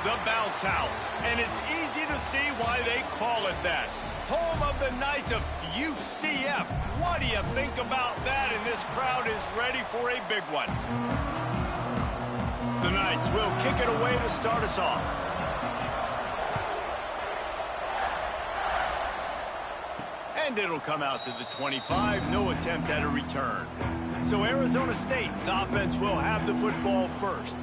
The Bounce House, and it's easy to see why they call it that. Home of the Knights of UCF. What do you think about that? And this crowd is ready for a big one. The Knights will kick it away to start us off. And it'll come out to the 25. No attempt at a return. So Arizona State's offense will have the football first.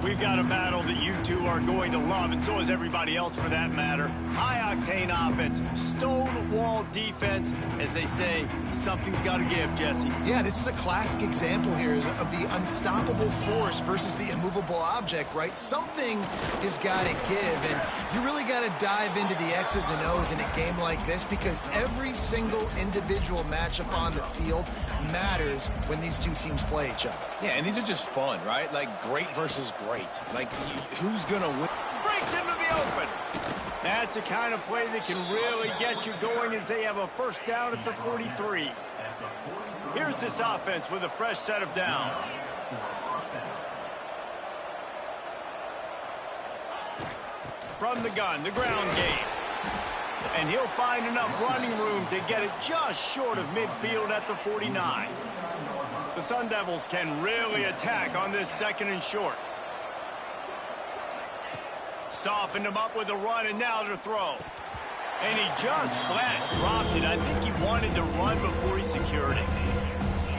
We've got a battle that you two are going to love, and so is everybody else for that matter. High-octane offense, stone-wall defense. As they say, something's got to give, Jesse. Yeah, this is a classic example here of the unstoppable force versus the immovable object, right? Something has got to give, and you really got to dive into the X's and O's in a game like this because every single individual matchup on the field matters when these two teams play each other. Yeah, and these are just fun, right? Like great versus great. Like, who's going to win? Breaks into the open. That's the kind of play that can really get you going as they have a first down at the 43. Here's this offense with a fresh set of downs. From the gun, the ground game. And he'll find enough running room to get it just short of midfield at the 49. The Sun Devils can really attack on this second and short. Softened him up with a run, and now to throw. And he just flat dropped it. I think he wanted to run before he secured it.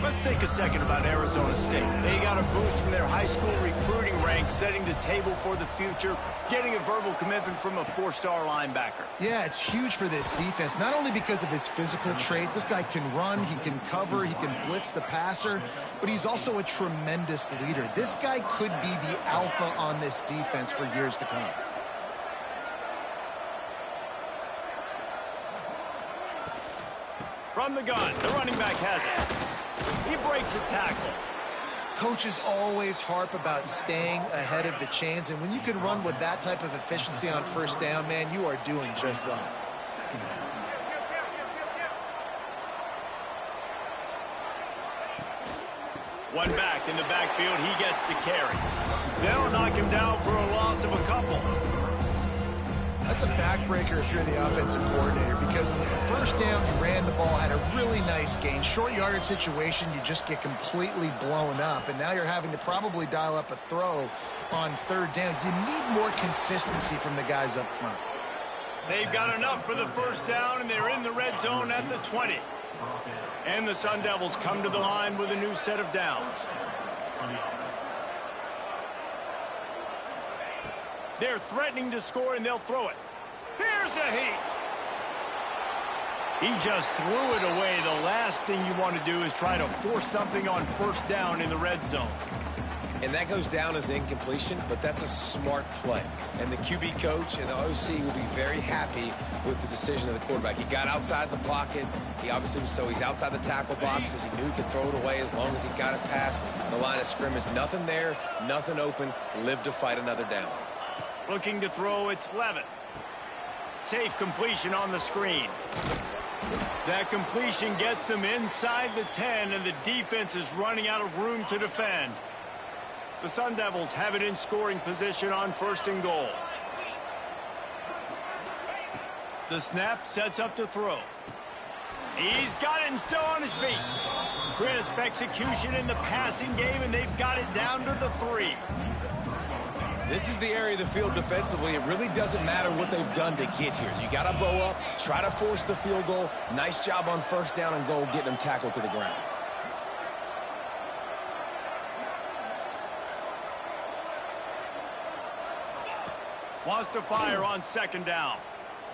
Let's think a second about Arizona State. They got a boost from their high school recruiting ranks, setting the table for the future, getting a verbal commitment from a four-star linebacker. Yeah, it's huge for this defense, not only because of his physical traits. This guy can run, he can cover, he can blitz the passer, but he's also a tremendous leader. This guy could be the alpha on this defense for years to come. From the gun, the running back has it. He breaks a tackle. Coaches always harp about staying ahead of the chains, and when you can run with that type of efficiency on first down, man, you are doing just that. One back in the backfield, he gets the carry. They'll knock him down for a loss of a couple. That's a backbreaker if you're the offensive coordinator because on the first down, you ran the ball, had a really nice gain. Short yardage situation, you just get completely blown up, and now you're having to probably dial up a throw on third down. You need more consistency from the guys up front. They've got enough for the first down, and they're in the red zone at the 20. And the Sun Devils come to the line with a new set of downs. They're threatening to score, and they'll throw it. Here's a heat. He just threw it away. The last thing you want to do is try to force something on first down in the red zone. And that goes down as incompletion, but that's a smart play. And the QB coach and the OC will be very happy with the decision of the quarterback. He got outside the pocket. He obviously was he's outside the tackle boxes. He knew he could throw it away as long as he got it past the line of scrimmage. Nothing there, nothing open. Live to fight another down. Looking to throw, it's Levitt. Safe completion on the screen. That completion gets them inside the 10, and the defense is running out of room to defend. The Sun Devils have it in scoring position on first and goal. The snap sets up to throw. He's got it and still on his feet. Crisp execution in the passing game, and they've got it down to the 3. This is the area of the field defensively. It really doesn't matter what they've done to get here. You got to bow up, try to force the field goal. Nice job on first down and goal, getting them tackled to the ground. Wants to fire on second down.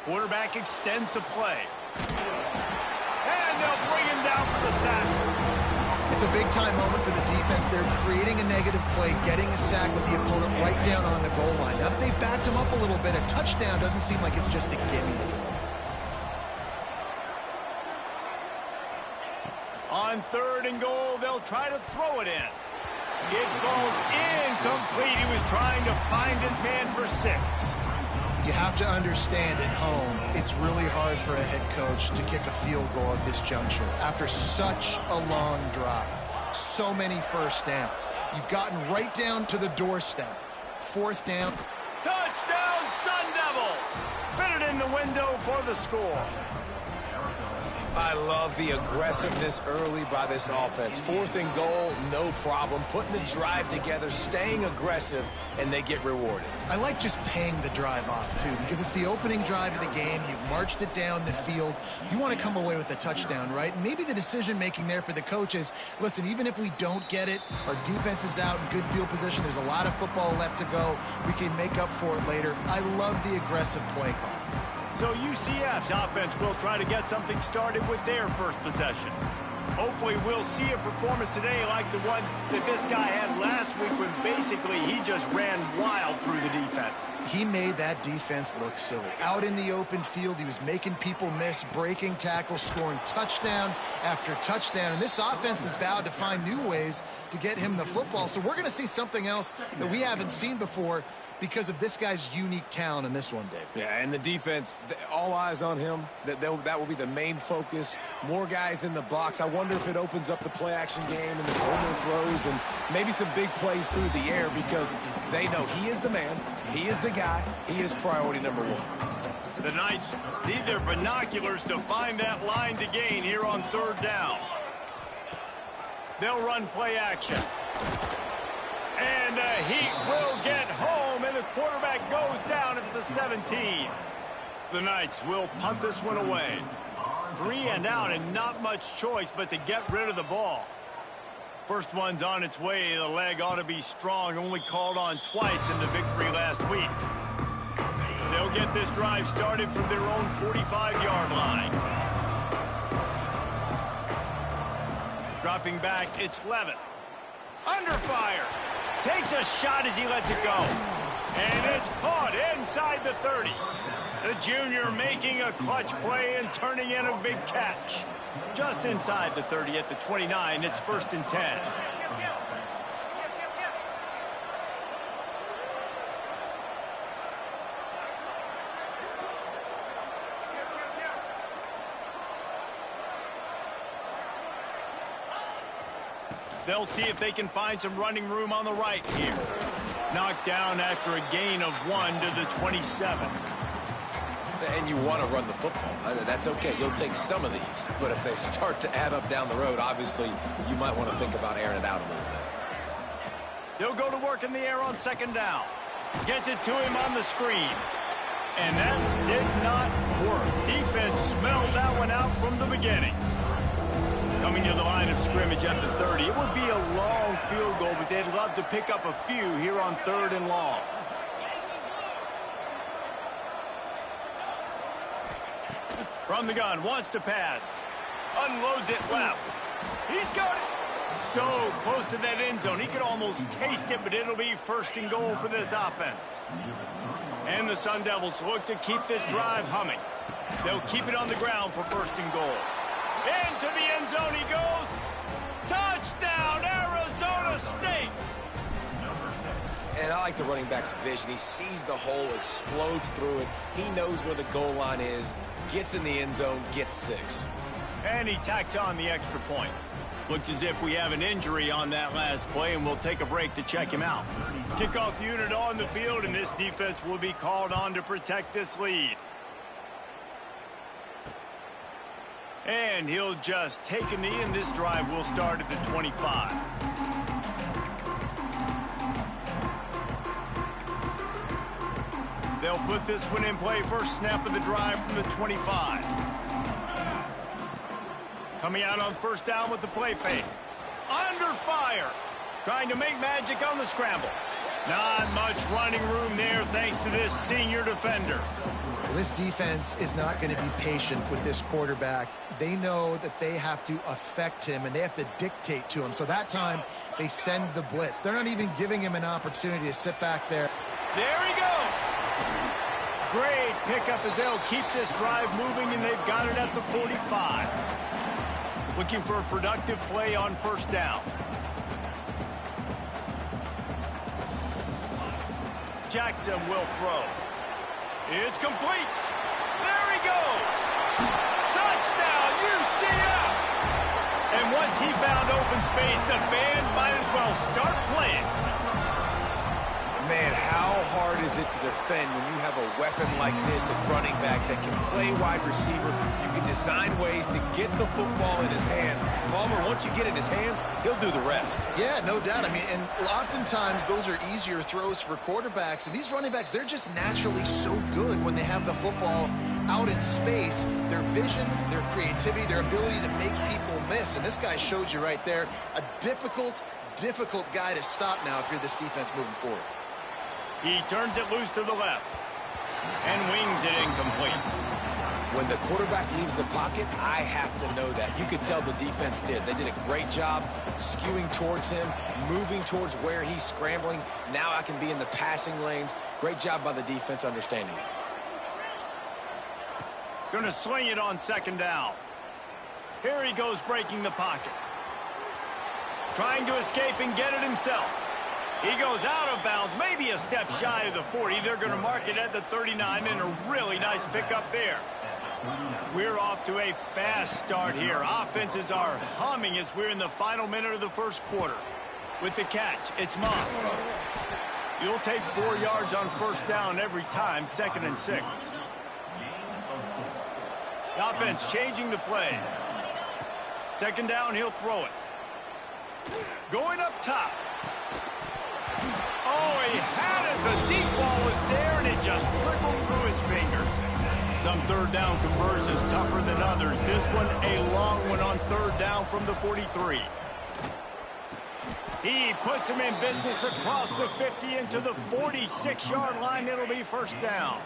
Quarterback extends the play. And they'll bring him down for the sack. It's a big-time moment for the defense. They're creating a negative play, getting a sack with the opponent right down on the goal line. Now that they've backed him up a little bit, a touchdown doesn't seem like it's just a gimme anymore. On third and goal, they'll try to throw it in. It goes incomplete. He was trying to find his man for 6. You have to understand at home, it's really hard for a head coach to kick a field goal at this juncture after such a long drive. So many first downs. You've gotten right down to the doorstep. Fourth down. Touchdown, Sun Devils! Fitted in the window for the score. I love the aggressiveness early by this offense. 4th and goal, no problem. Putting the drive together, staying aggressive, and they get rewarded. I like just paying the drive off, too, because it's the opening drive of the game. You've marched it down the field. You want to come away with a touchdown, right? And maybe the decision-making there for the coaches, listen, even if we don't get it, our defense is out in good field position. There's a lot of football left to go. We can make up for it later. I love the aggressive play call. So UCF's offense will try to get something started with their first possession. Hopefully we'll see a performance today like the one that this guy had last week when basically he just ran wild through the defense. He made that defense look silly. Out in the open field, he was making people miss, breaking tackles, scoring touchdown after touchdown. And this offense is vowed to find new ways to get him the football. So we're going to see something else that we haven't seen before because of this guy's unique talent in this one, Dave. Yeah, and the defense, all eyes on him. That will be the main focus. More guys in the box. I wonder if it opens up the play-action game and the corner throws and maybe some big plays through the air because they know he is the man, he is the guy, he is priority number 1. The Knights need their binoculars to find that line to gain here on 3rd down. They'll run play action. And the Heat will get home, and the quarterback goes down at the 17. The Knights will punt this one away. 3 and out, and not much choice but to get rid of the ball. First one's on its way. The leg ought to be strong. Only called on twice in the victory last week. They'll get this drive started from their own 45-yard line. Dropping back, it's Levin. Under fire. Takes a shot as he lets it go. And it's caught inside the 30. The junior making a clutch play and turning in a big catch. Just inside the 30 at the 29, it's 1st and 10. They'll see if they can find some running room on the right here. Knocked down after a gain of 1 to the 27. And you want to run the football. That's okay. You'll take some of these. But if they start to add up down the road, obviously, you might want to think about airing it out a little bit. They'll go to work in the air on 2nd down. Gets it to him on the screen. And that did not work. Defense smelled that one out from the beginning. Coming to the line of scrimmage at the 30. It would be a long field goal, but they'd love to pick up a few here on 3rd and long. From the gun, wants to pass. Unloads it left. He's got it. So close to that end zone. He could almost taste it, but it'll be 1st and goal for this offense. And the Sun Devils look to keep this drive humming. They'll keep it on the ground for 1st and goal. Into the end zone he goes. Touchdown, Arizona State. And I like the running back's vision. He sees the hole, explodes through it. He knows where the goal line is, gets in the end zone, gets 6. And he tacks on the extra point. Looks as if we have an injury on that last play, and we'll take a break to check him out. Kickoff unit on the field, and this defense will be called on to protect this lead. And he'll just take a knee, and this drive will start at the 25. They'll put this one in play. First snap of the drive from the 25. Coming out on 1st down with the play fake. Under fire. Trying to make magic on the scramble. Not much running room there thanks to this senior defender. This defense is not going to be patient with this quarterback. They know that they have to affect him, and they have to dictate to him. So that time, they send the blitz. They're not even giving him an opportunity to sit back there. There he goes. Great pickup as they'll keep this drive moving, and they've got it at the 45. Looking for a productive play on 1st down. Jackson will throw. It's complete. There he goes. Touchdown, UCF. And once he found open space, the band might as well start playing. Man, how hard is it to defend when you have a weapon like this at running back that can play wide receiver? You can design ways to get the football in his hand. Palmer, once you get it in his hands, he'll do the rest. Yeah, no doubt. I mean, and oftentimes those are easier throws for quarterbacks. And these running backs, they're just naturally so good when they have the football out in space. Their vision, their creativity, their ability to make people miss. And this guy showed you right there, a difficult guy to stop now if you're this defense moving forward. He turns it loose to the left and wings it incomplete. When the quarterback leaves the pocket, I have to know that. You could tell the defense did. They did a great job skewing towards him, moving towards where he's scrambling. Now I can be in the passing lanes. Great job by the defense understanding it. Gonna swing it on second down. Here he goes breaking the pocket. Trying to escape and get it himself. He goes out of bounds, maybe a step shy of the 40. They're going to mark it at the 39, and a really nice pickup there. We're off to a fast start here. Offenses are humming as we're in the final minute of the first quarter. With the catch, it's Moss. You'll take 4 yards on first down every time, 2nd and 6. The offense changing the play. 2nd down, he'll throw it. Going up top. Oh, he had it. The deep ball was there, and it just trickled through his fingers. Some third down conversions tougher than others. This one a long one on 3rd down from the 43. He puts him in business across the 50 into the 46-yard line. It'll be 1st down.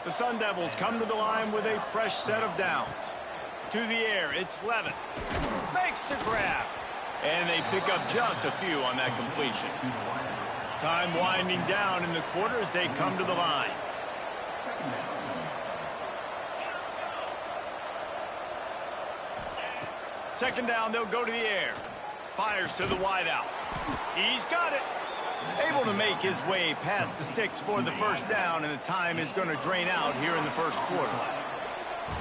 The Sun Devils come to the line with a fresh set of downs. To the air, it's Levin. Makes the grab. And they pick up just a few on that completion. Time winding down in the quarter as they come to the line. Second down, they'll go to the air. Fires to the wideout. He's got it. Able to make his way past the sticks for the 1st down, and the time is going to drain out here in the 1st quarter.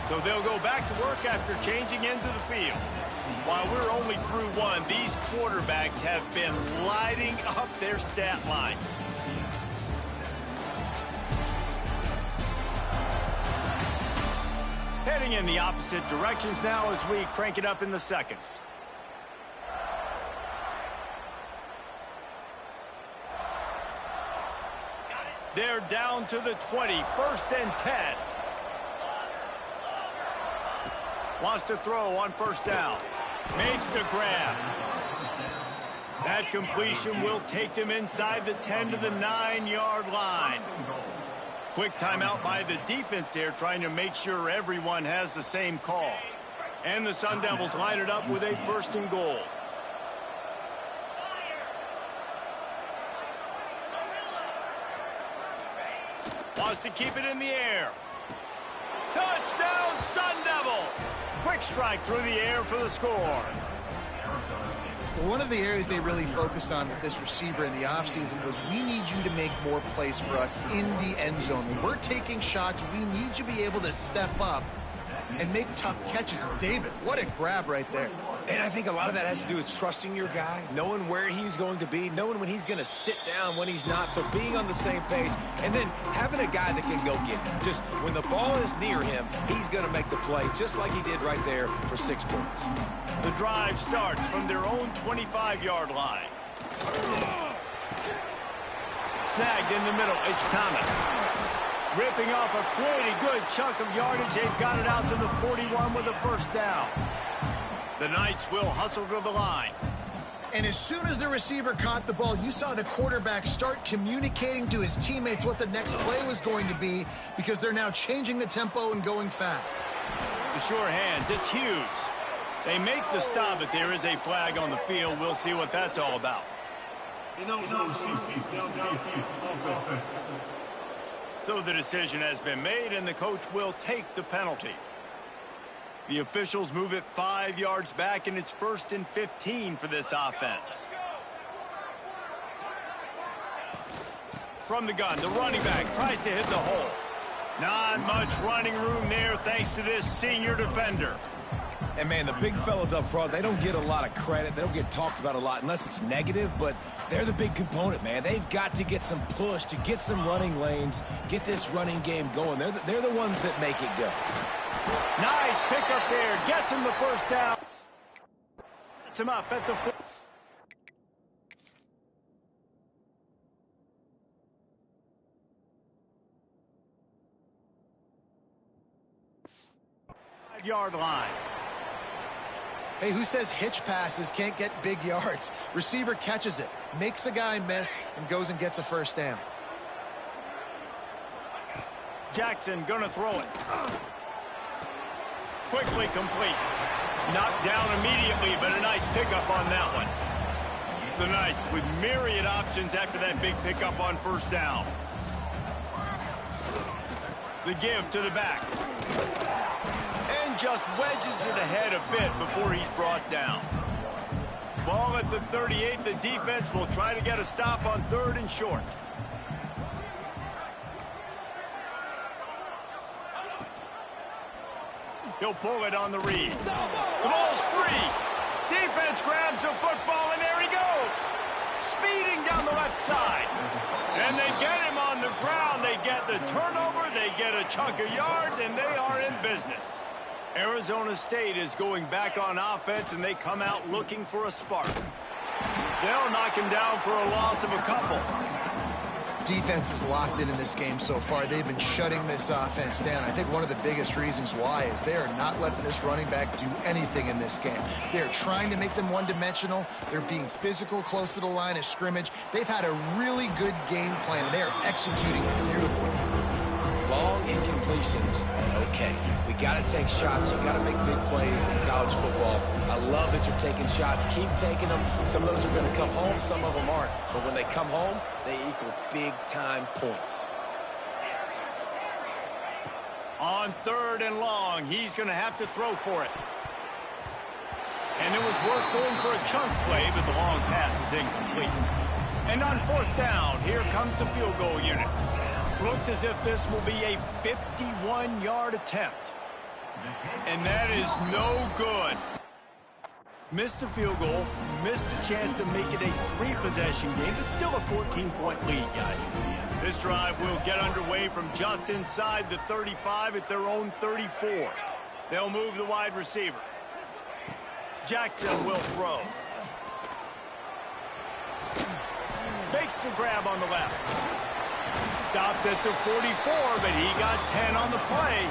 So they'll go back to work after changing into the field. While we're only through 1, these quarterbacks have been lighting up their stat line. Heading in the opposite directions now as we crank it up in the 2nd. They're down to the 20, 1st and 10. Wants to throw on 1st down. Makes the grab. That completion will take them inside the 10 to the 9-yard line. Quick timeout by the defense there, trying to make sure everyone has the same call. And the Sun Devils line it up with a 1st and goal. Wants to keep it in the air. Touchdown, Sun Devils! Quick strike through the air for the score. One of the areas they really focused on with this receiver in the offseason was, we need you to make more plays for us in the end zone. When we're taking shots, we need you to be able to step up and make tough catches. And David, what a grab right there. And I think a lot of that has to do with trusting your guy, knowing where he's going to be, knowing when he's going to sit down, when he's not. So being on the same page, and then having a guy that can go get it. Just when the ball is near him, he's going to make the play, just like he did right there for 6 points. The drive starts from their own 25-yard line. Snagged in the middle, it's Thomas. Ripping off a pretty good chunk of yardage. They've got it out to the 41 with a 1st down. The Knights will hustle to the line. And as soon as the receiver caught the ball, you saw the quarterback start communicating to his teammates what the next play was going to be, because they're now changing the tempo and going fast. The sure hands, it's Hughes. They make the stop, but there is a flag on the field. We'll see what that's all about. So the decision has been made, and the coach will take the penalty. The officials move it 5 yards back, and it's 1st and 15 for this offense. From the gun, the running back tries to hit the hole. Not much running room there thanks to this senior defender. And, man, the big fellas up front, they don't get a lot of credit. They don't get talked about a lot unless it's negative, but they're the big component, man. They've got to get some push, to get some running lanes, get this running game going. They're the ones that make it go. Nice pickup there. Gets him the first down. Sets him up at the 4. Yard line. Hey, who says hitch passes can't get big yards? Receiver catches it, makes a guy miss, and goes and gets a first down. Jackson gonna throw it. Quickly complete. Knocked down immediately, but a nice pickup on that one. The Knights with myriad options after that big pickup on first down. The give to the back. And just wedges it ahead a bit before he's brought down. Ball at the 38. The defense will try to get a stop on 3rd and short. He'll pull it on the read. The ball's free. Defense grabs the football, and there he goes. Speeding down the left side. And they get him on the ground. They get the turnover. They get a chunk of yards, and they are in business. Arizona State is going back on offense, and they come out looking for a spark. They'll knock him down for a loss of a couple. Defense is locked in this game so far. They've been shutting this offense down. I think one of the biggest reasons why is they are not letting this running back do anything in this game. They're trying to make them one-dimensional. They're being physical close to the line of scrimmage. They've had a really good game plan, and they are executing beautifully. Long incompletions are okay. We got to take shots. You got to make big plays in college football. I love that you're taking shots. Keep taking them. Some of those are going to come home. Some of them aren't. But when they come home, they equal big-time points. On 3rd and long, he's going to have to throw for it. And it was worth going for a chunk play, but the long pass is incomplete. And on 4th down, here comes the field goal unit. Looks as if this will be a 51-yard attempt. And that is no good. Missed the field goal, missed the chance to make it a 3-possession game, but still a 14-point lead, guys. This drive will get underway from just inside the 35 at their own 34. They'll move the wide receiver. Jackson will throw. Makes the grab on the left. Stopped at the 44, but he got 10 on the play.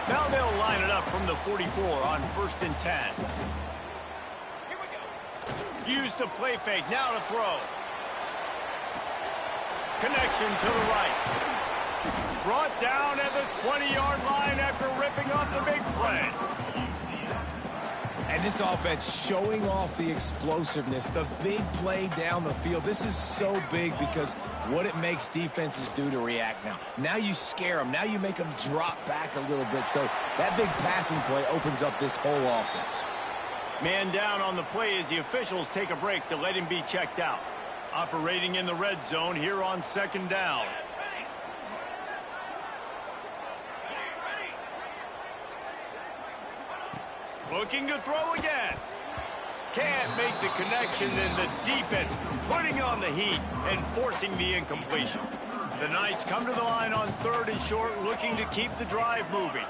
Now they'll line it up from the 44 on 1st and 10. Use the play fake, now to throw. Connection to the right. Brought down at the 20-yard line after ripping off the big play. And this offense showing off the explosiveness, the big play down the field. This is so big because what it makes defenses do to react now. Now you scare them. Now you make them drop back a little bit. So that big passing play opens up this whole offense. Man down on the play as the officials take a break to let him be checked out. Operating in the red zone here on 2nd down. Looking to throw again. Can't make the connection, and the defense putting on the heat and forcing the incompletion. The Knights come to the line on 3rd and short, looking to keep the drive moving.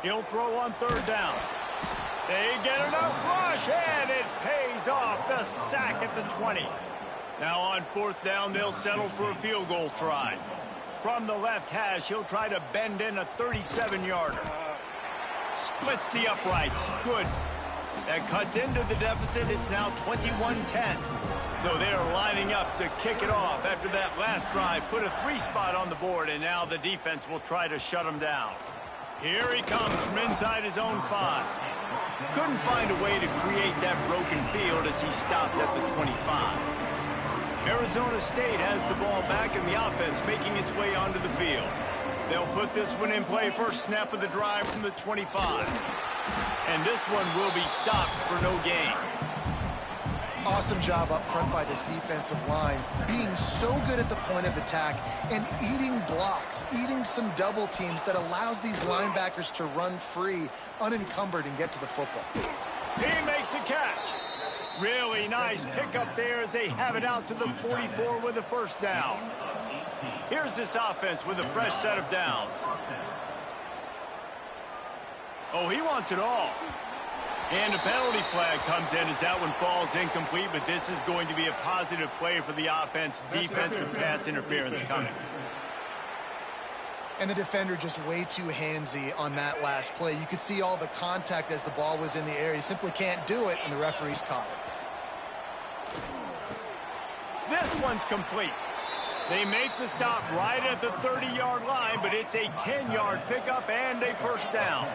He'll throw on 3rd down. They get enough rush, and it pays off. The sack at the 20. Now on 4th down, they'll settle for a field goal try. From the left hash, he'll try to bend in a 37-yarder. Splits the uprights. Good. That cuts into the deficit. It's now 21-10. So they're lining up to kick it off after that last drive. Put a 3-spot on the board, and now the defense will try to shut him down. Here he comes from inside his own 5. Couldn't find a way to create that broken field as he stopped at the 25. Arizona State has the ball back, and the offense making its way onto the field. They'll put this one in play first snap of the drive from the 25. And this one will be stopped for no gain. Awesome job up front by this defensive line, being so good at the point of attack and eating blocks, eating some double teams that allows these linebackers to run free, unencumbered, and get to the football. He makes a catch. Really nice pickup there as they have it out to the 44 with a first down. Here's this offense with a fresh set of downs. Oh, he wants it all. And a penalty flag comes in as that one falls incomplete, but this is going to be a positive play for the offense. Defense with pass interference coming. And the defender just way too handsy on that last play. You could see all the contact as the ball was in the air. He simply can't do it, and the referee's caught it. This one's complete. They make the stop right at the 30-yard line, but it's a 10-yard pickup and a first down.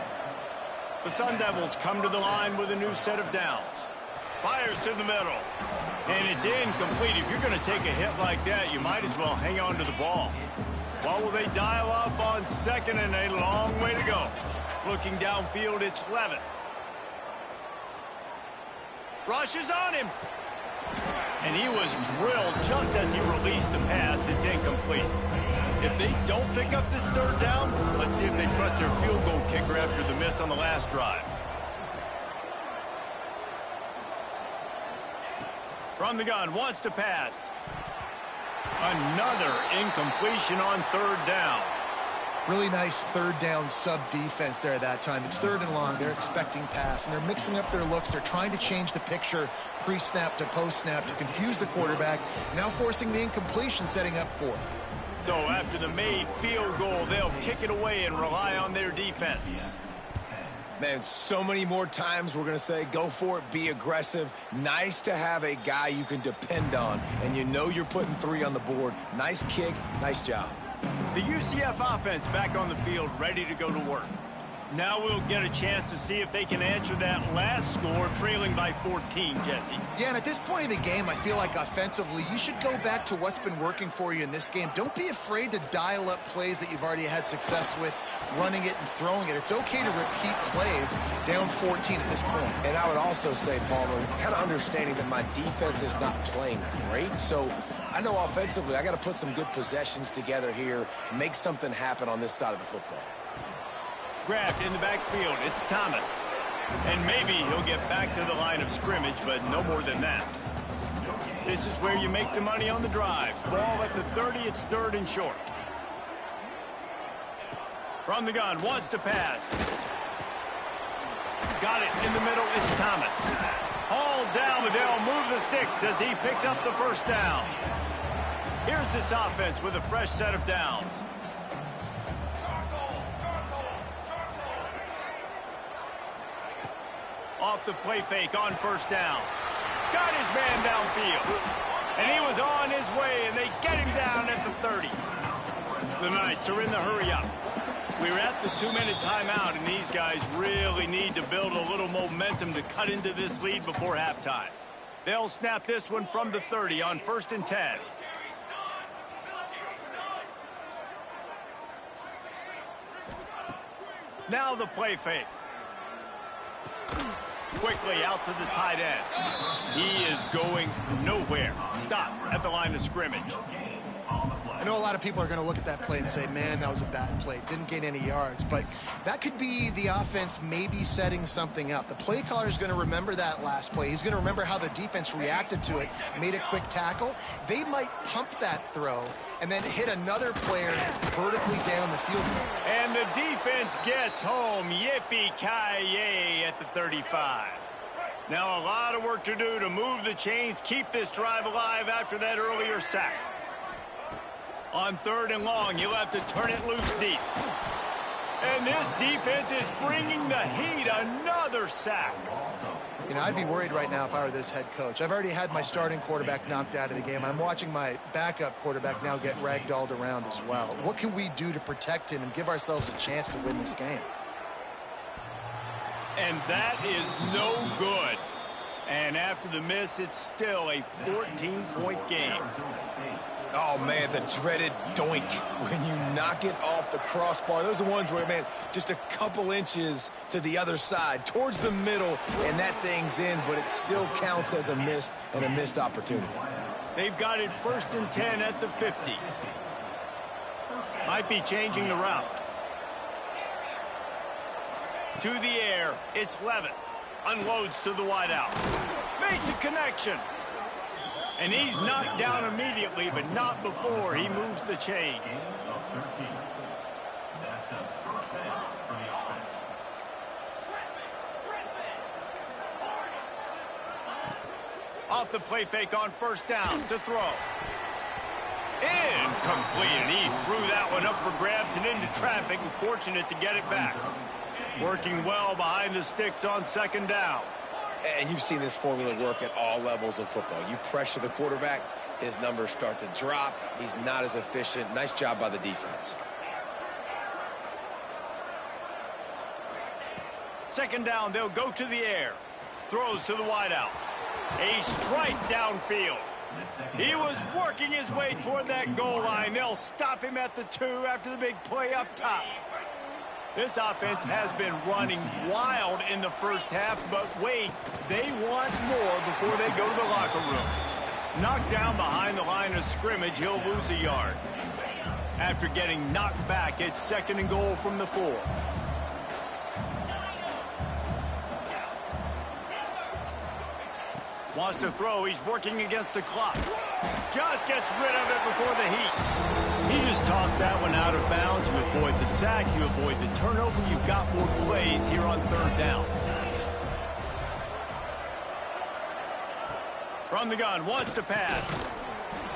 The Sun Devils come to the line with a new set of downs. Fires to the middle. And it's incomplete. If you're going to take a hit like that, you might as well hang on to the ball. What will they dial up on second and a long way to go? Looking downfield, it's Levitt. Rushes on him. And he was drilled just as he released the pass. It's incomplete. If they don't pick up this third down, let's see if they trust their field goal kicker after the miss on the last drive. From the gun, wants to pass. Another incompletion on third down. Really nice third down sub defense there that time. It's third and long. They're expecting pass, and they're mixing up their looks. They're trying to change the picture pre-snap to post-snap to confuse the quarterback, now forcing the incompletion, setting up fourth. So after the made field goal, they'll kick it away and rely on their defense. Man, so many more times we're going to say, go for it, be aggressive. Nice to have a guy you can depend on, and you know you're putting 3 on the board. Nice kick, nice job. The UCF offense back on the field, ready to go to work. Now we'll get a chance to see if they can answer that last score, trailing by 14, Jesse. Yeah, and at this point in the game, I feel like offensively, you should go back to what's been working for you in this game. Don't be afraid to dial up plays that you've already had success with, running it and throwing it. It's okay to repeat plays down 14 at this point. And I would also say, Palmer, kind of understanding that my defense is not playing great, so I know offensively I got to put some good possessions together here, make something happen on this side of the football. Grabbed in the backfield, it's Thomas. And maybe he'll get back to the line of scrimmage, but no more than that. This is where you make the money on the drive. Ball at the 30, it's third and short. From the gun, wants to pass. Got it in the middle, it's Thomas. Hauled down, but they'll move the sticks as he picks up the first down. Here's this offense with a fresh set of downs. Off the play fake on first down. Got his man downfield. And he was on his way, and they get him down at the 30. The Knights are in the hurry-up. We're at the 2-minute timeout, and these guys really need to build a little momentum to cut into this lead before halftime. They'll snap this one from the 30 on 1st and 10. Now the play fake. Quickly out to the tight end. He is going nowhere. Stop at the line of scrimmage. I know a lot of people are going to look at that play and say, man, that was a bad play. Didn't gain any yards. But that could be the offense maybe setting something up. The play caller is going to remember that last play. He's going to remember how the defense reacted to it, made a quick tackle. They might pump that throw and then hit another player vertically down the field. And the defense gets home. Yippee-ki-yay at the 35. Now a lot of work to do to move the chains, keep this drive alive after that earlier sack. On 3rd and long, you'll have to turn it loose deep. And this defense is bringing the heat. Another sack. You know, I'd be worried right now if I were this head coach. I've already had my starting quarterback knocked out of the game. I'm watching my backup quarterback now get ragdolled around as well. What can we do to protect him and give ourselves a chance to win this game? And that is no good. And after the miss, it's still a 14-point game. Oh, Oh, man, the dreaded doink when you knock it off the crossbar. Those are ones where, man, just a couple inches to the other side, towards the middle, and that thing's in, but it still counts as a missed opportunity. They've got it 1st and 10 at the 50. Might be changing the route. To the air, it's Levitt. Unloads to the wideout. Makes a connection. And he's knocked down immediately, but not before he moves the chains. Off the play fake on 1st down to throw. Incomplete, and he threw that one up for grabs and into traffic, and fortunate to get it back. Working well behind the sticks on 2nd down. And you've seen this formula work at all levels of football. You pressure the quarterback, his numbers start to drop. He's not as efficient. Nice job by the defense. 2nd down, they'll go to the air. Throws to the wideout. A strike downfield. He was working his way toward that goal line. They'll stop him at the 2 after the big play up top. This offense has been running wild in the 1st half, but wait, they want more before they go to the locker room. Knocked down behind the line of scrimmage, he'll lose a yard. After getting knocked back, it's 2nd and goal from the 4. Wants to throw. He's working against the clock. Just gets rid of it before the heat. He just tossed that one out of bounds. You avoid the sack. You avoid the turnover. You've got more plays here on 3rd down. From the gun. Wants to pass.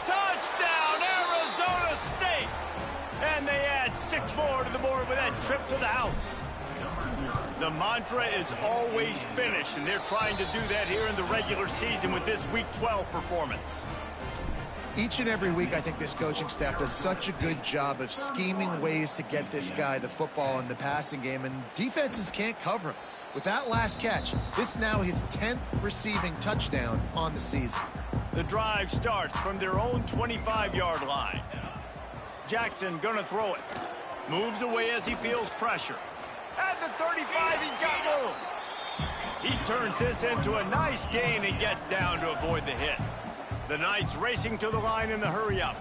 Touchdown, Arizona State! And they add 6 more to the board with that trip to the house. The mantra is always finish, and they're trying to do that here in the regular season with this Week 12 performance. Each and every week, I think this coaching staff does such a good job of scheming ways to get this guy the football in the passing game, and defenses can't cover him. With that last catch, this is now his 10th receiving touchdown on the season. The drive starts from their own 25-yard line. Jackson gonna throw it. Moves away as he feels pressure. At the 35, he's got room. He turns this into a nice gain and gets down to avoid the hit. The Knights racing to the line in the hurry-up.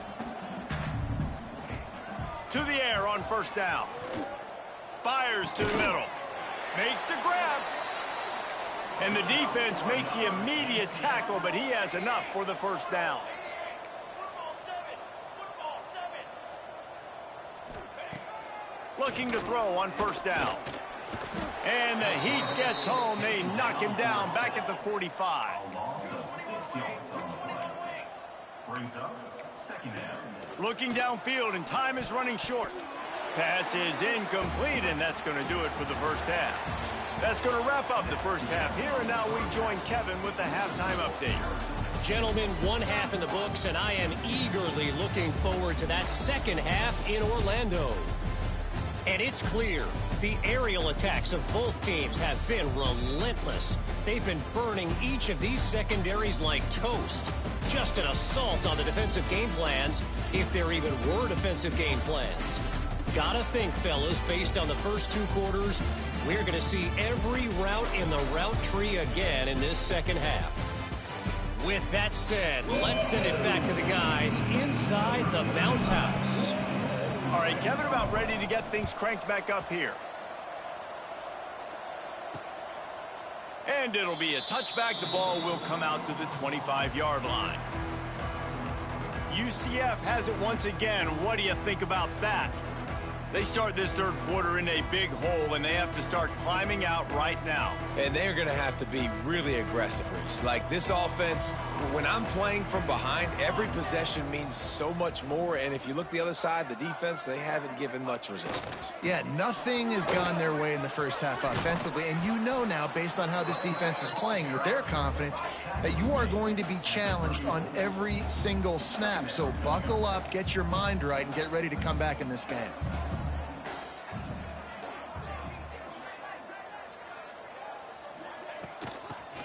To the air on 1st down. Fires to the middle. Makes the grab. And the defense makes the immediate tackle, but he has enough for the 1st down. Looking to throw on 1st down. And the heat gets home. They knock him down back at the 45. Looking downfield, and time is running short. Pass is incomplete, and that's going to do it for the 1st half. That's going to wrap up the 1st half here, and now we join Kevin with the halftime update. Gentlemen, 1 half in the books, and I am eagerly looking forward to that 2nd half in Orlando. And it's clear, the aerial attacks of both teams have been relentless. They've been burning each of these secondaries like toast. Just an assault on the defensive game plans, if there even were defensive game plans. Gotta think, fellas, based on the first 2 quarters, we're going to see every route in the route tree again in this 2nd half. With that said, let's send it back to the guys inside the bounce house. All right, Kevin, about ready to get things cranked back up here. And it'll be a touchback. The ball will come out to the 25-yard line. UCF has it once again. What do you think about that? They start this 3rd quarter in a big hole, and they have to start climbing out right now. And they're going to have to be really aggressive, Reese. Like this offense, when I'm playing from behind, every possession means so much more. And if you look the other side, the defense, they haven't given much resistance. Yeah, nothing has gone their way in the 1st half offensively. And you know now, based on how this defense is playing with their confidence, that you are going to be challenged on every single snap. So buckle up, get your mind right, and get ready to come back in this game.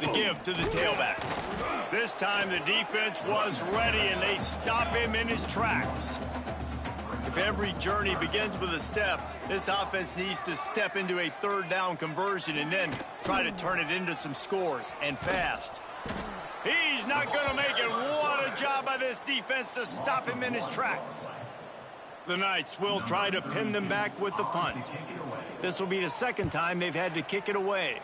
The give to the tailback. This time the defense was ready, and they stop him in his tracks. If every journey begins with a step, this offense needs to step into a third down conversion and then try to turn it into some scores, and fast. He's not going to make it. What a job by this defense to stop him in his tracks. The Knights will try to pin them back with the punt. This will be the second time they've had to kick it away.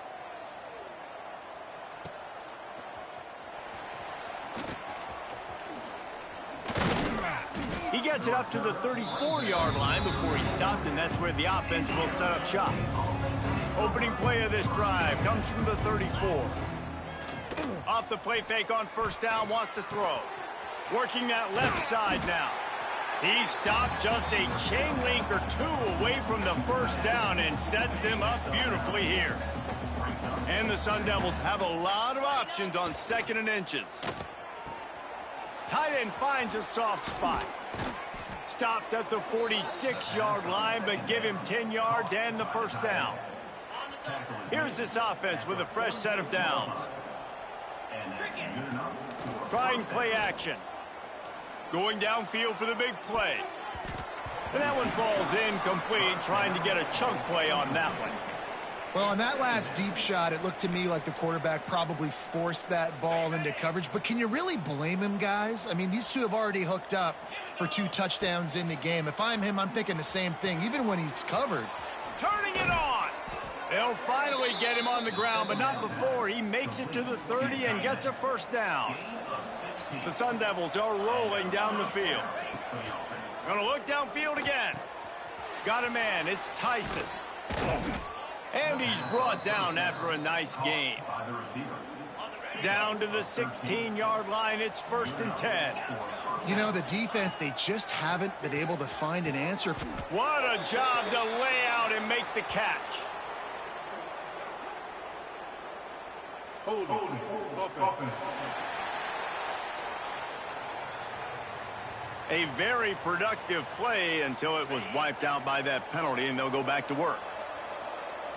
He gets it up to the 34-yard line before he stopped, and that's where the offense will set up shop. Opening play of this drive comes from the 34. Off the play fake on first down, wants to throw. Working that left side now. He stopped just a chain link or two away from the first down and sets them up beautifully here. And the Sun Devils have a lot of options on 2nd and inches. Tight end finds a soft spot. Stopped at the 46-yard line, but give him 10 yards and the first down. Here's this offense with a fresh set of downs. Trying play action. Going downfield for the big play. And that one falls incomplete, trying to get a chunk play on that one. Well, on that last deep shot, it looked to me like the quarterback probably forced that ball into coverage. But can you really blame him, guys? I mean, these two have already hooked up for 2 touchdowns in the game. If I'm him, I'm thinking the same thing, even when he's covered. Turning it on. They'll finally get him on the ground, but not before he makes it to the 30 and gets a first down. The Sun Devils are rolling down the field. Gonna look downfield again. Got a man. It's Tyson. And he's brought down after a nice gain. Down to the 16-yard line. It's 1st and 10. You know, the defense, they just haven't been able to find an answer. What a job to lay out and make the catch. A very productive play until it was wiped out by that penalty, and they'll go back to work.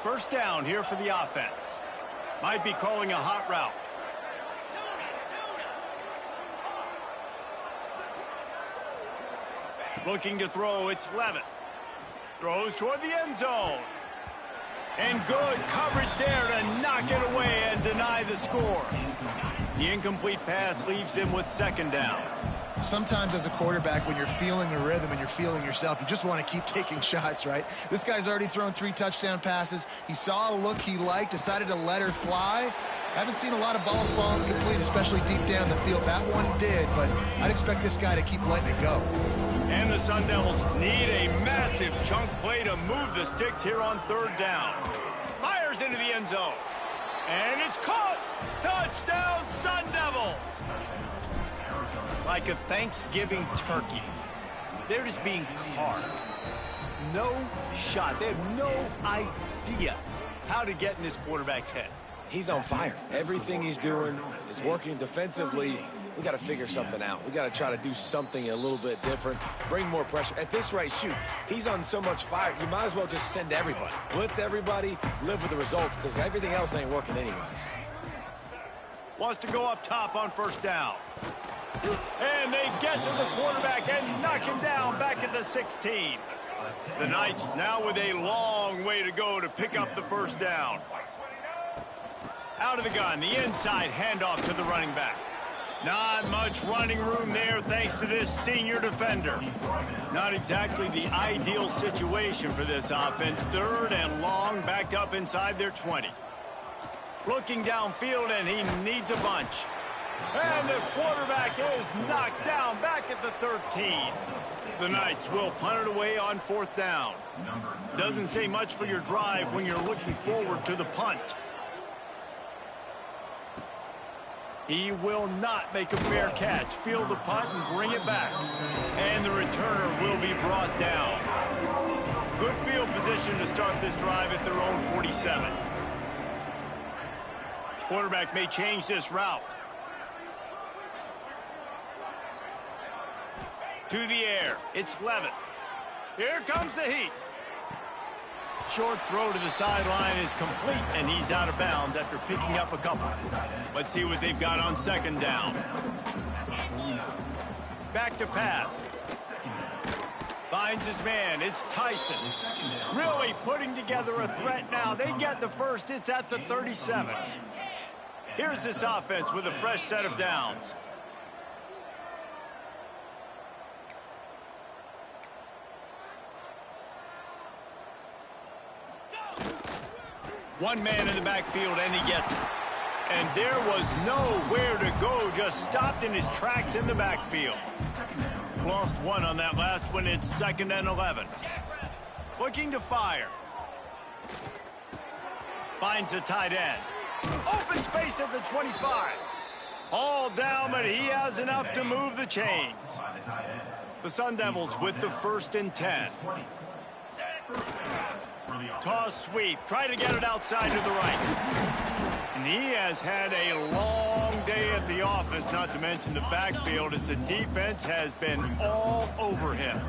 First down here for the offense. Might be calling a hot route. Looking to throw, it's Levitt. Throws toward the end zone. And good coverage there to knock it away and deny the score. The incomplete pass leaves him with 2nd down. Sometimes as a quarterback, when you're feeling the rhythm and you're feeling yourself, you just want to keep taking shots, right? This guy's already thrown 3 touchdown passes. He saw a look he liked, decided to let her fly. I haven't seen a lot of balls fall incomplete, especially deep down the field. That one did, but I'd expect this guy to keep letting it go. And the Sun Devils need a massive chunk play to move the sticks here on 3rd down. Fires into the end zone. And it's caught! Touchdown, Sun Devils! Like a Thanksgiving turkey. They're just being carved. No shot. They have no idea how to get in this quarterback's head. He's on fire. Everything he's doing is working defensively. We got to figure something out. We got to try to do something a little bit different. Bring more pressure. At this rate, shoot, he's on so much fire, you might as well just send everybody. Blitz everybody, live with the results, because everything else ain't working anyways. Wants to go up top on 1st down. And they get to the quarterback and knock him down back at the 16. The Knights now with a long way to go to pick up the 1st down. Out of the gun, the inside handoff to the running back. Not much running room there thanks to this senior defender. Not exactly the ideal situation for this offense. 3rd and long, backed up inside their 20. Looking downfield, and he needs a bunch. And the quarterback is knocked down back at the 13. The Knights will punt it away on 4th down. Doesn't say much for your drive when you're looking forward to the punt. He will not make a fair catch. Field the punt and bring it back. And the returner will be brought down. Good field position to start this drive at their own 47. Quarterback may change this route. To the air. It's Levitt. Here comes the heat. short throw to the sideline is complete, and he's out of bounds after picking up a couple. Let's see what they've got on second down. Back to pass. Finds his man. It's Tyson. Really putting together a threat now. They get the first. It's at the 37. Here's this offense with a fresh set of downs. One man in the backfield, and he gets it. And there was nowhere to go, just stopped in his tracks in the backfield. Lost one on that last one. It's 2nd and 11. Looking to fire. Finds the tight end. Open space at the 25. All down, but he has enough to move the chains. The Sun Devils with the 1st and 10. Toss sweep. Try to get it outside to the right. And he has had a long day at the office, not to mention the backfield, as the defense has been all over him.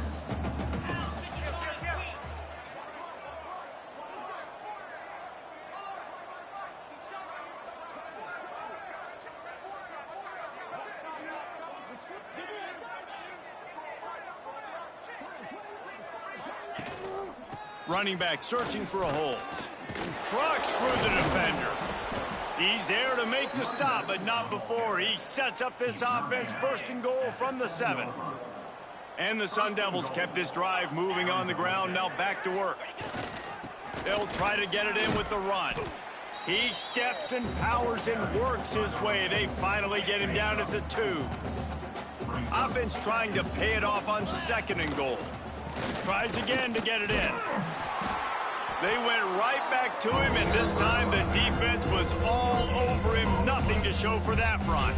Running back searching for a hole. Trucks through the defender. He's there to make the stop, but not before. He sets up this offense 1st and goal from the 7. And the Sun Devils kept this drive moving on the ground. Now back to work. They'll try to get it in with the run. He steps and powers and works his way. They finally get him down at the 2. Offense trying to pay it off on 2nd and goal. Tries again to get it in. They went right back to him, and this time the defense was all over him. Nothing to show for that run.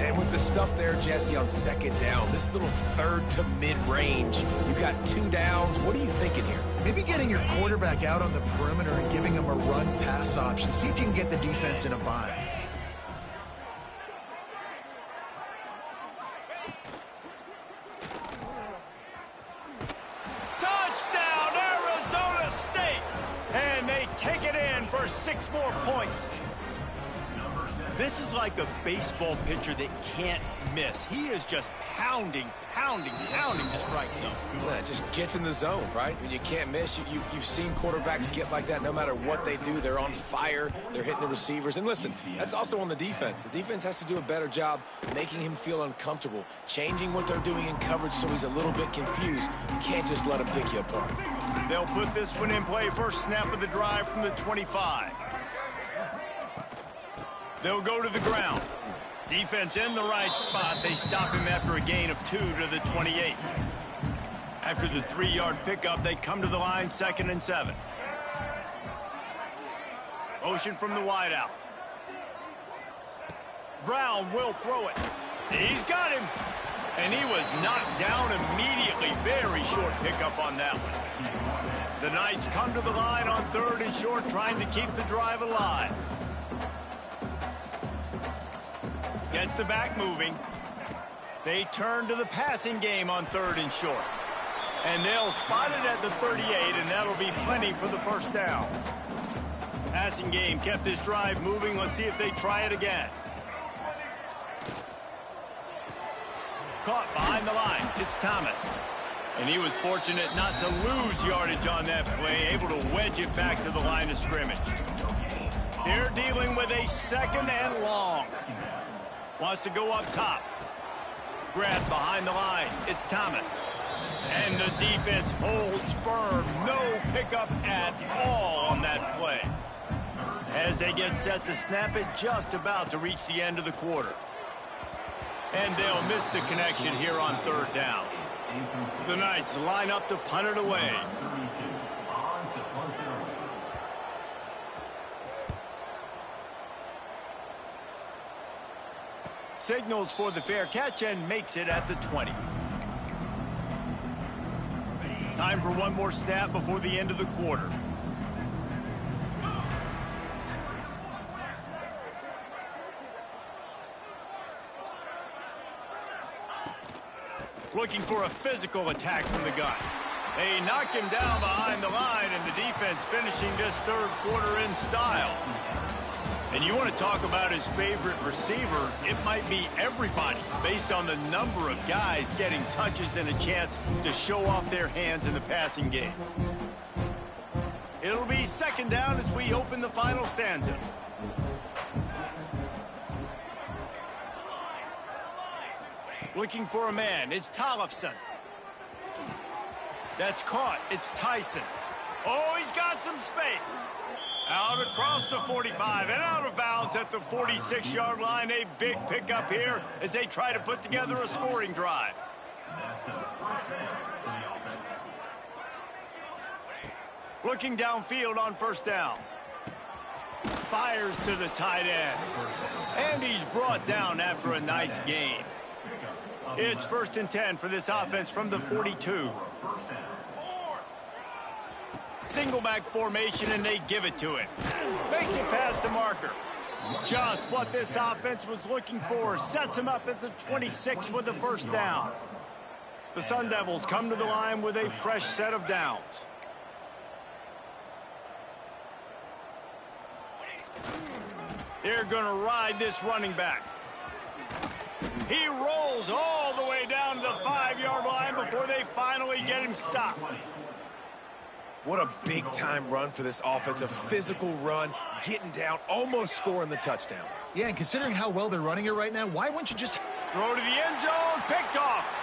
And with the stuff there, Jesse, on 2nd down, this little 3rd to mid-range, you got 2 downs. What are you thinking here? Maybe getting your quarterback out on the perimeter and giving him a run-pass option. See if you can get the defense in a bind. Take it in for 6 more points. This is like a baseball pitcher that can't miss. He is just pounding the strike zone. Yeah, it just gets in the zone, right? When you can't miss, you've seen quarterbacks get like that no matter what they do. They're on fire. They're hitting the receivers. And listen, that's also on the defense. The defense has to do a better job making him feel uncomfortable, changing what they're doing in coverage so he's a little bit confused. You can't just let him pick you apart. They'll put this one in play. First snap of the drive from the 25. They'll go to the ground. Defense in the right spot. They stop him after a gain of 2 to the 28. After the 3-yard pickup, they come to the line 2nd and 7. Motion from the wideout. Brown will throw it. He's got him. And he was knocked down immediately. Very short pickup on that one. The Knights come to the line on 3rd and short, trying to keep the drive alive. Gets the back moving. They turn to the passing game on 3rd and short. And they'll spot it at the 38, and that'll be plenty for the 1st down. Passing game kept this drive moving. Let's see if they try it again. Caught behind the line. It's Thomas. And he was fortunate not to lose yardage on that play, able to wedge it back to the line of scrimmage. They're dealing with a 2nd and long. Wants to go up top. Grab behind the line. It's Thomas. And the defense holds firm. No pickup at all on that play. As they get set to snap it, just about to reach the end of the quarter. And they'll miss the connection here on 3rd down. The Knights line up to punt it away. Signals for the fair catch and makes it at the 20. Time for one more snap before the end of the quarter. Looking for a physical attack from the gun. They knock him down behind the line, and the defense finishing this third quarter in style. And you want to talk about his favorite receiver, it might be everybody based on the number of guys getting touches and a chance to show off their hands in the passing game. It'll be second down as we open the final stanza. Looking for a man, it's Tollefson. That's caught, it's Tyson. Oh, he's got some space. Out across the 45 and out of bounds at the 46-yard line. A big pickup here as they try to put together a scoring drive. Looking downfield on first down. Fires to the tight end. And he's brought down after a nice gain. It's 1st and 10 for this offense from the 42. Single back formation, and they give it to him. Makes it past the marker. Just what this offense was looking for. Sets him up at the 26 with the first down. The Sun Devils come to the line with a fresh set of downs. They're going to ride this running back. He rolls all the way down to the 5-yard line before they finally get him stopped. What a big-time run for this offense. A physical run, getting down, almost scoring the touchdown. Yeah, and considering how well they're running it right now, why wouldn't you just throw to the end zone, picked off.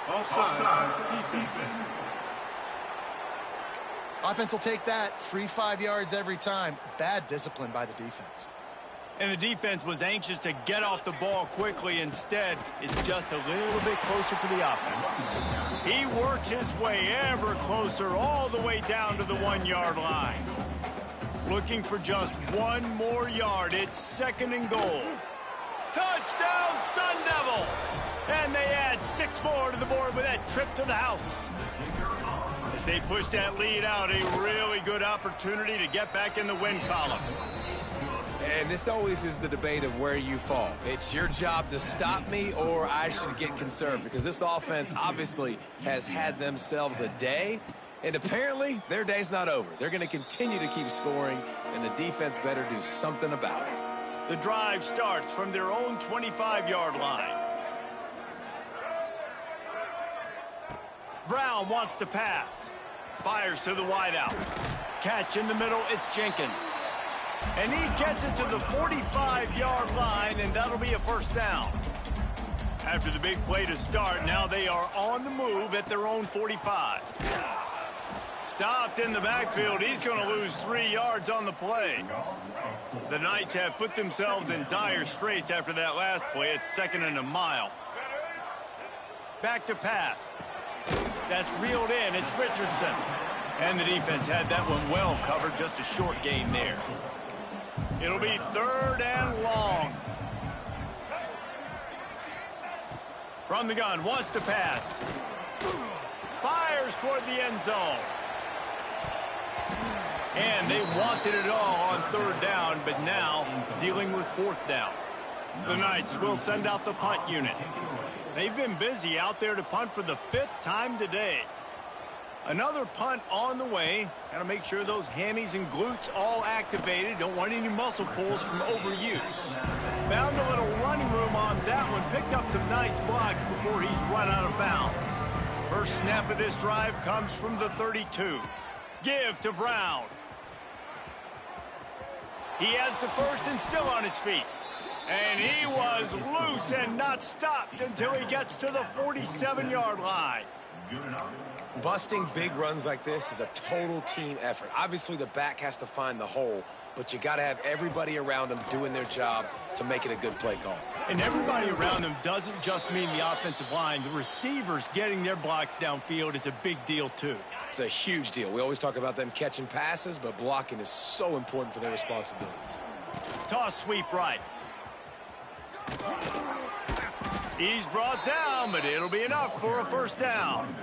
Offside. Offense will take that. Free 5 yards every time. Bad discipline by the defense. And the defense was anxious to get off the ball quickly. Instead, it's just a little bit closer for the offense. He works his way ever closer all the way down to the 1-yard line. Looking for just one more yard. It's 2nd and goal. Touchdown, Sun Devils! And they add 6 more to the board with that trip to the house. As they push that lead out, a really good opportunity to get back in the win column. And this always is the debate of where you fall. It's your job to stop me, or I should get concerned, because this offense obviously has had themselves a day, and apparently their day's not over. They're going to continue to keep scoring, and the defense better do something about it. The drive starts from their own 25-yard line. Brown wants to pass. Fires to the wideout. Catch in the middle, it's Jenkins. And he gets it to the 45-yard line, and that'll be a first down. After the big play to start, now they are on the move at their own 45. Stopped in the backfield. He's going to lose 3 yards on the play. The Knights have put themselves in dire straits after that last play. It's 2nd and a mile. Back to pass. That's reeled in. It's Richardson. And the defense had that one well covered. Just a short gain there. It'll be 3rd and long. From the gun, wants to pass. Fires toward the end zone. And they wanted it all on 3rd down, but now dealing with 4th down. The Knights will send out the punt unit. They've been busy out there to punt for the 5th time today. Another punt on the way. Got to make sure those hammies and glutes all activated. Don't want any muscle pulls from overuse. Found a little running room on that one. Picked up some nice blocks before he's run out of bounds. First snap of this drive comes from the 32. Give to Brown. He has the first and still on his feet. And he was loose and not stopped until he gets to the 47-yard line. Busting big runs like this is a total team effort. Obviously, the back has to find the hole, but you got to have everybody around them doing their job to make it a good play call. And everybody around them doesn't just mean the offensive line. The receivers getting their blocks downfield is a big deal, too. It's a huge deal. We always talk about them catching passes, but blocking is so important for their responsibilities. Toss sweep right. He's brought down, but it'll be enough for a first down.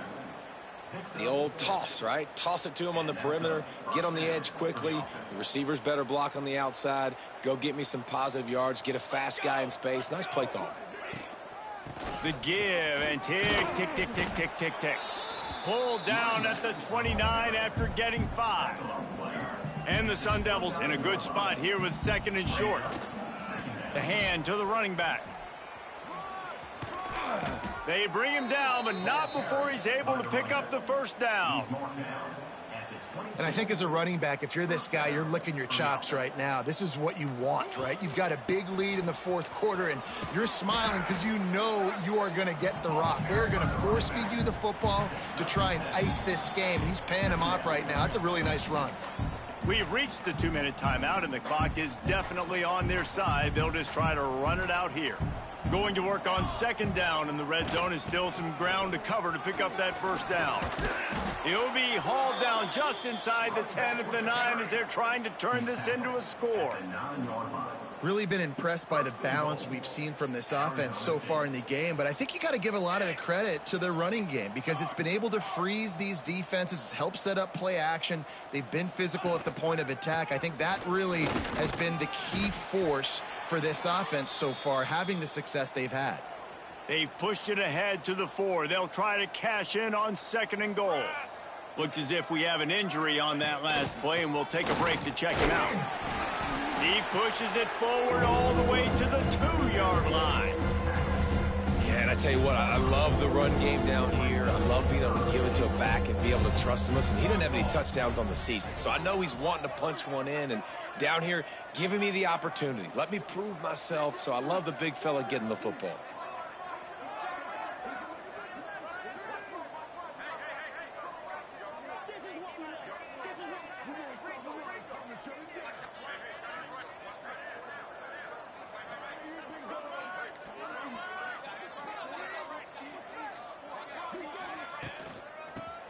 The old toss, right? Toss it to him on the perimeter, get on the edge quickly. The receivers better block on the outside. Go get me some positive yards, get a fast guy in space. Nice play call. The give and tick, tick, tick, tick, tick, tick, tick. Pulled down at the 29 after getting 5. And the Sun Devils in a good spot here with 2nd and short. The hand to the running back. They bring him down, but not before he's able to pick up the first down. And I think as a running back, if you're this guy, you're licking your chops right now. This is what you want, right? You've got a big lead in the 4th quarter, and you're smiling because you know you are going to get the rock. They're going to force feed you the football to try and ice this game. And he's paying him off right now. That's a really nice run. We've reached the 2-minute timeout, and the clock is definitely on their side. They'll just try to run it out here. Going to work on 2nd down in the red zone, and still some ground to cover to pick up that first down. He'll be hauled down just inside the 10 at the 9 as they're trying to turn this into a score. Really been impressed by the balance we've seen from this offense so far in the game, but I think you got to give a lot of the credit to the running game because it's been able to freeze these defenses. It's helped set up play action. They've been physical at the point of attack. I think that really has been the key force for this offense so far, having the success they've had. They've pushed it ahead to the 4. They'll try to cash in on 2nd and goal. Looks as if we have an injury on that last play, and we'll take a break to check him out. He pushes it forward all the way to the 2-yard line. Yeah, and I tell you what, I love the run game down here. I love being able to give it to a back and be able to trust him. Listen, he didn't have any touchdowns on the season, so I know he's wanting to punch one in. And down here, giving me the opportunity. Let me prove myself, so I love the big fella getting the football.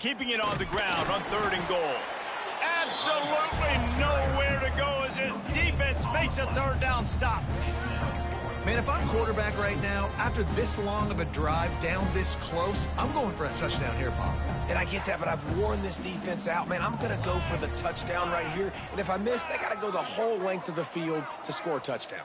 Keeping it on the ground on 3rd and goal. Absolutely nowhere to go as this defense makes a 3rd down stop. Man, if I'm quarterback right now, after this long of a drive down this close, I'm going for a touchdown here, Paul. And I get that, but I've worn this defense out, man. I'm going to go for the touchdown right here. And if I miss, they got to go the whole length of the field to score a touchdown.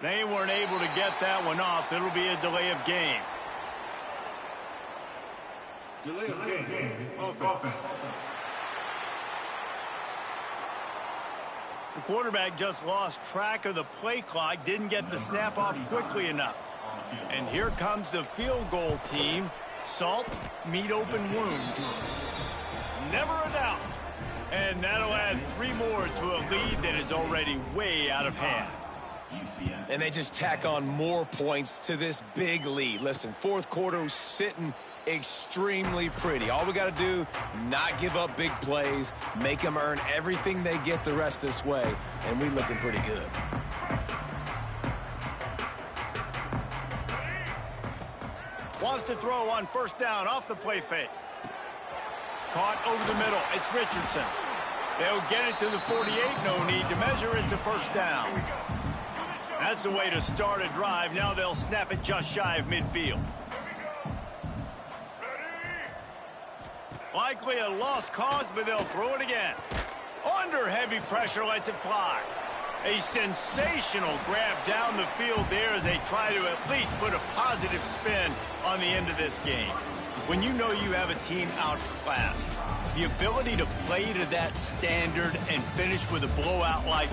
They weren't able to get that one off. It'll be a delay of game. Delay of game. Offense. The quarterback just lost track of the play clock, didn't get the snap off quickly enough. And here comes the field goal team. Salt, meet open wound. Never a doubt. And that'll add 3 more to a lead that is already way out of hand. And they just tack on more points to this big lead. Listen, 4th quarter was sitting extremely pretty. All we got to do, not give up big plays, make them earn everything they get the rest this way, and we looking pretty good. Wants to throw on 1st down off the play fake. Caught over the middle. It's Richardson. They'll get it to the 48. No need to measure. It's a 1st down. That's the way to start a drive. Now they'll snap it just shy of midfield. Likely a lost cause, but they'll throw it again. Under heavy pressure, lets it fly. A sensational grab down the field there as they try to at least put a positive spin on the end of this game. When you know you have a team outclassed, the ability to play to that standard and finish with a blowout like